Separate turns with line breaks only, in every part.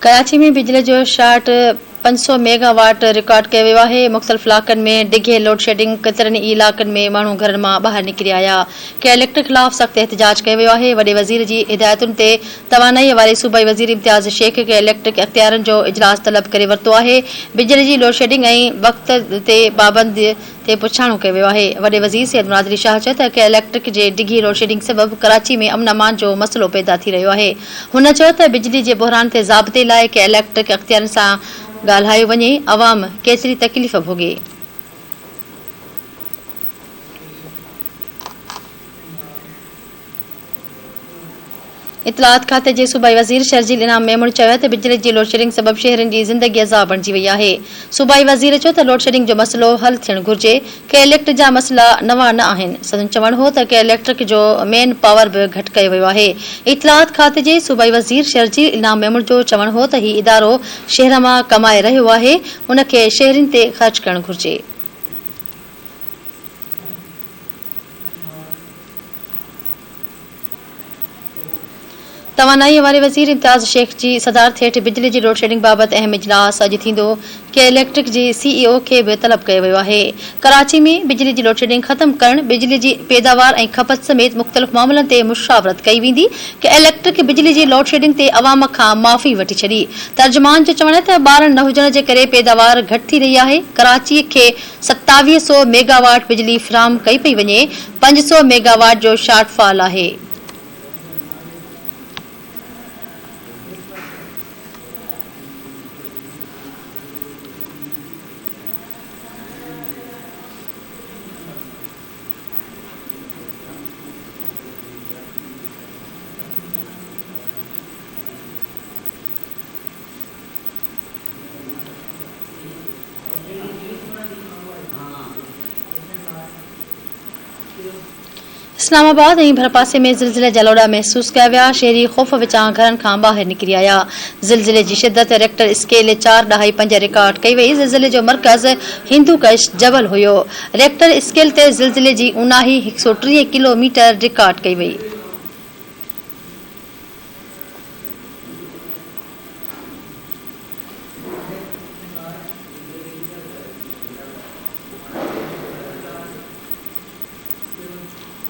कराची में बिजली जो शॉर्ट 500 मेगावाट रिकॉर्ड किया वियो आहे। मुख़्तलिफ़ इलाक़नि में डिघे लोड शेडिंग, केतिरनि ई इलाक़नि में माण्हू घरनि मां ॿाहिरि निकिरी आया। कलेक्टर ख़िलाफ़ सख़्त एहतिजाज कयो वियो आहे। वॾे वज़ीर जी हिदायतुनि ते तवानाई वारे सूबाई वज़ीर इम्तियाज़ शेख कलेक्टर खे अख़्तियारनि जो इजलास तलब करे वरितो आहे। बिजली जी लोड शेडिंग ऐं वक़्त ते पाबंदी ते पुछाणो कयो वियो आहे। वॾे वज़ीर सैयद मुनाज़िर शाह चयो त कलेक्टर जे डिघी लोड शेडिंग सबबि कराची में अमन अमान जो मसइलो पैदा थी रहियो आहे। हुन चयो त बिजली जे बहिरान ते ज़ाब्ते लाइ कलेक्टर खे अख़्तियारनि सां ॻाल्हायो वञे, अवाम केतिरी तकलीफ़ भोगे। इतलात खाते जे सूबाई वज़ीर शर्जील इनाम मेमून चयो त बिजली जी लोड शेडिंग सबबि शहरनि जी ज़िंदगी अज़ाब बणिजी वई आहे। सूबाई वज़ीर चयो त लोड शेडिंग जो मसइलो हल थियणु घुरिजे। कलेक्टर जा मसइला नवां न आहिनि। संदन चवणु हो त कलेक्टर जो मेन पावर बि घटि कयो वियो आहे। इतलात खाते जे सूबाई वज़ीर शर्जील इनाम मेमून जो चवणु हो त हीउ इदारो शहर मां कमाए रहियो आहे, उन खे शहरनि ते ख़र्च करणु घुरिजे। तवानाई वारे वज़ीर इम्तियाज़ शेख जी सदारत हेठि बिजली जी लोड शेडिंग बाबति अहम इजलास अॼु थींदो। कलेक्टर जी सीईओ खे बि तलब कयो वियो आहे। कराची में बिजली जी लोड शेडिंग ख़त्म करणु, बिजली जी पैदावार ऐं खपत समेत मुख़्तलिफ़ मामलनि ते मुशावरत कई वेंदी। कलेक्टर खे बिजली जी लोड शेडिंग ते अवाम खां माफ़ी वठी छॾी। तर्जुमान जो चवणु आहे त ॿारनि न हुजण जे करे पैदावार घटि थी रही आहे। कराची खे 2700 मेगावाट बिजली फ़राहम कई पई वञे। 500 मेगावाट जो शॉर्टफॉल आहे। इस्लामाबाद ऐं भरपासे में ज़िलज़िले जा लोड़ा महसूस कया विया। शहरी ख़ौफ़ विचां घरनि खां ॿाहिरि निकिरी आया। ज़िलज़िले जी शिदत रेक्टर स्केल 4.5 रिकॉर्ड कई वई। ज़िलज़िले जो मर्कज़ हिंदूकश जबल हुयो। रेक्टर स्केल ते ज़िलज़िले जी ऊनाही 130 किलोमीटर रिकॉर्ड कई वई।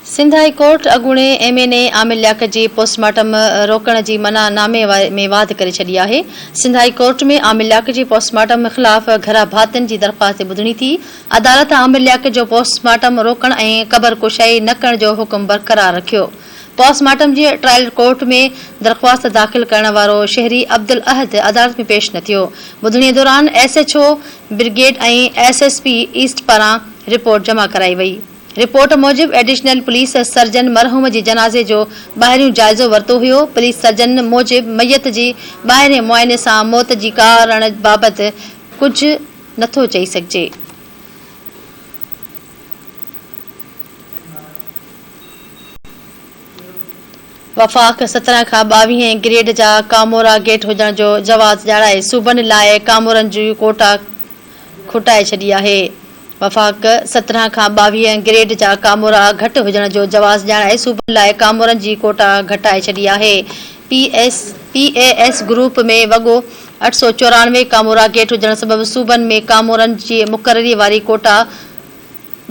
सिंध हाई कोर्ट अॻूणे MNA आमिर लियाकत जी पोस्टमार्टम रोकण जी मनानामे में वाध करे छॾी आहे। सिंध हाई कोर्ट में आमिर लियाकत जी पोस्टमार्टम ख़िलाफ़ घरा भातियुनि जी दरख़्वास्त ॿुधणी थी। अदालत आमिर लियाकत जो पोस्टमार्टम रोकण ऐं क़बर कुशाई न करण जो हुकुम बरक़रार रखियो। पोस्टमार्टम जी ट्रायल कोर्ट में दरख़्वास्त दाख़िल करण वारो शहरी अब्दुल अहद अदालत में पेश न थियो। ॿुधणीअ दौरान SHO ब्रिगेड ऐं SSP ईस्ट पारां रिपोर्ट जमा कराई वई। रिपोर्ट मूजिबि एडिशनल पुलिस सर्जन मरहूम जी जनाज़े जो ॿाहिरियों जाइज़ो वरितो हुयो। पुलिस सर्जन मूजिबि मयत जी ॿाहिरें मुआइने सां मौत जी कारण बाबति कुझु नथो चई सघिजे। वफ़ाक़ 17 खां 22 ग्रेड जा कामोरा गेट हुजण जो जवाज़ ॼाणाए सूबनि लाइ कामोरनि जी कोटा खुटाए छॾी आहे। वफ़ाक़ 17 खां 22 ग्रेड जा कामोरा घटि हुजण जो जवाज़ ॼाणाए सूबनि लाइ कामोरनि जी कोटा घटाए छॾी आहे। PAS ग्रुप में वॻो 894 कामोरा गेट हुजण सबबि सूबनि में कामोरनि जी मुक़ररी वारी कोटा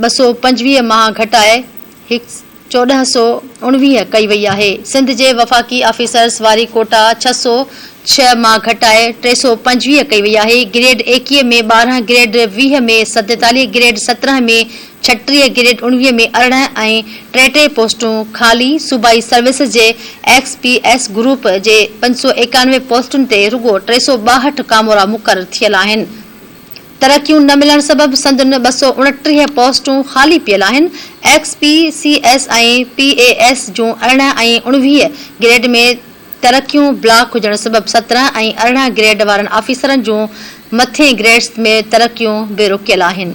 225 मां घटाए 1419 कई वई आहे। सिंध जे वफ़ाक़ी ऑफिसर्स वारी कोटा 606 मां घटाए 325 कई वई आहे। ग्रेड 21 में 12, ग्रेड 20 में 47, ग्रेड 17 में 36, ग्रेड 19 में 18 ऐं 33 पोस्टूं ख़ाली। सूबाई सर्विस जे XPS ग्रुप जे 591 पोस्टुनि ते रुगो 362 कामोरा मुक़रर थियल आहिनि। तरक़ियूं न मिलण सबबि संदनि 229 पोस्टूं ख़ाली पियल आहिनि। XPCS ऐं PAS जूं 18 ऐं 19 ग्रेड में तरक़ियूं ब्लॉक हुजण सबबि 17 ऐं 18 ग्रेड वारनि ऑफिसरनि जूं मथिएं ग्रेड्स में तरक़ियूं बि रुकियल आहिनि।